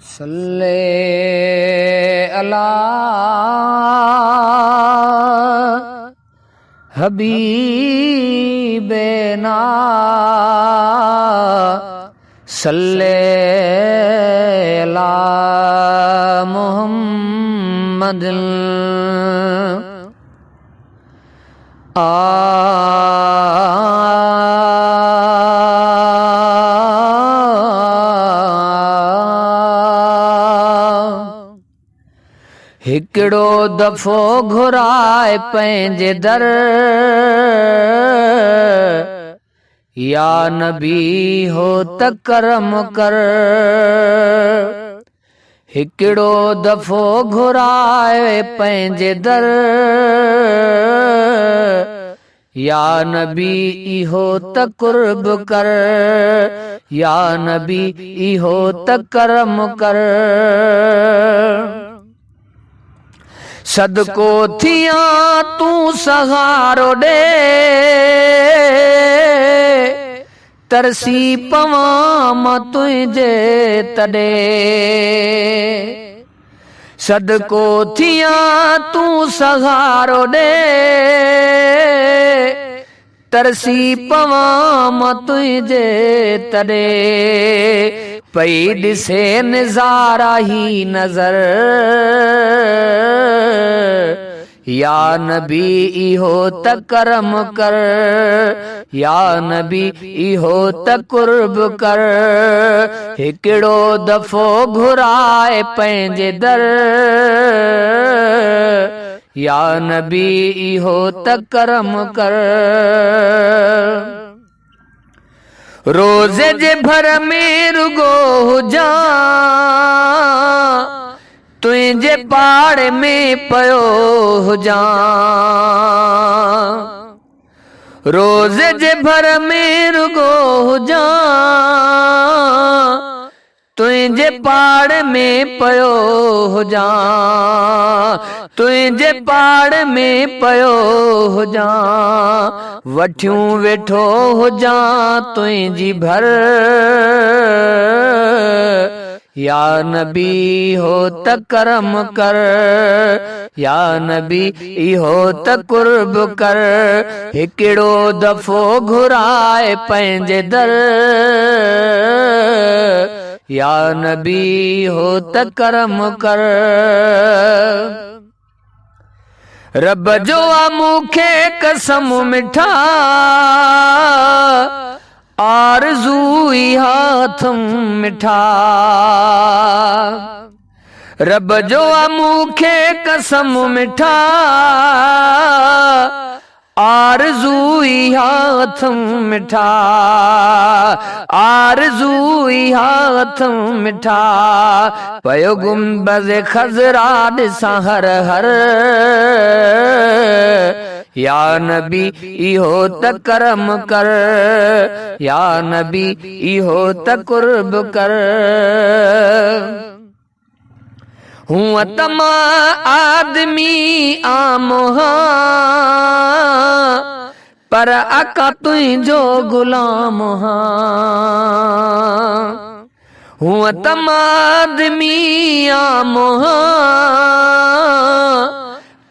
सल्ले अला हबीबना सल्ले अला मुहम्मद हिकड़ो दफ़ो घुराए पंहिंजे दर या नबी हो त करम कर। हिकड़ो दफ़ो घुराए पंहिंजे दर या नबी इहो त कुर्ब कर। या नबी इहो त करम कर। सदको थिया तू सहारो दे तरसी पवां मां तुझे तड़े। सदको थिया तू सहारो दे तरसी पवां मां तुझे तड़े। पई ॾिसे नज़ारा ही नज़र या नबी इहो त करम कर। या नबी इहो त कुर्ब कर। हिकड़ो दफ़ो घुराए पंहिंजे दर या नबी इहो त करम कर। रोज़े जे भर में रुगो हुजां तुझे पाड़े में पयो हुजां। रोज़े जे भर में रुगो हुजां तुझे पाड़ में पयो हुजां। तुझे पाड़ में पयो हुजां। वठियूं वेठो हुजां तुझी भर या नबी हो त करम कर। या नबी इहो त कुर्ब कर। हिकड़ो दफ़ो घुराए पंहिंजे दर या नबी हो त करम कर। रब जो आ मूंखे कसम मिठा आरज़ू हाथ मिठा। रब जो आ मूंखे कसम मिठा आरज़ू हाथ मिठा। आरज़ू हाथ मिठा। पयो गुंबज़ खज़रा ॾिसां हर हर या नबी इहो त करम कर। या नबी इहो त कुर्ब कर। हूँ तमा आदमी आम हाँ पर आका तुझो गुलाम हाँ। हूँ तमा आदमी आम हाँ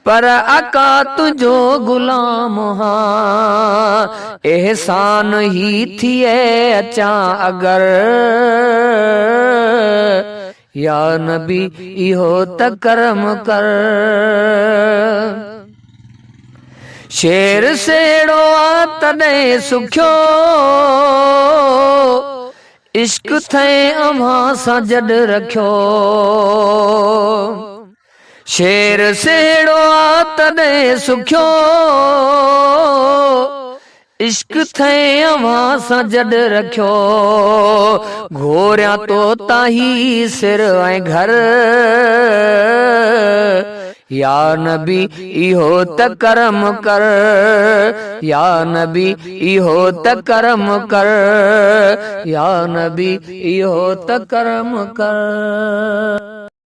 पर आका तुझो गुलाम हाँ। एहसान ही थिए अचां अगर या नबी इहो त करम कर। शेर सेड़ो आ तॾहिं सुखियो इश्क थे अव्हां सां जॾ रखियो। शेर सेड़ो आ तॾहिं सुखियो इश्क थे अव्हां सां जॾ रखियो। घोरियां तो ताही सिर ऐं घर या नबी इहो त करम कर। या नबी इहो त करम कर। या नबी इहो त करम कर।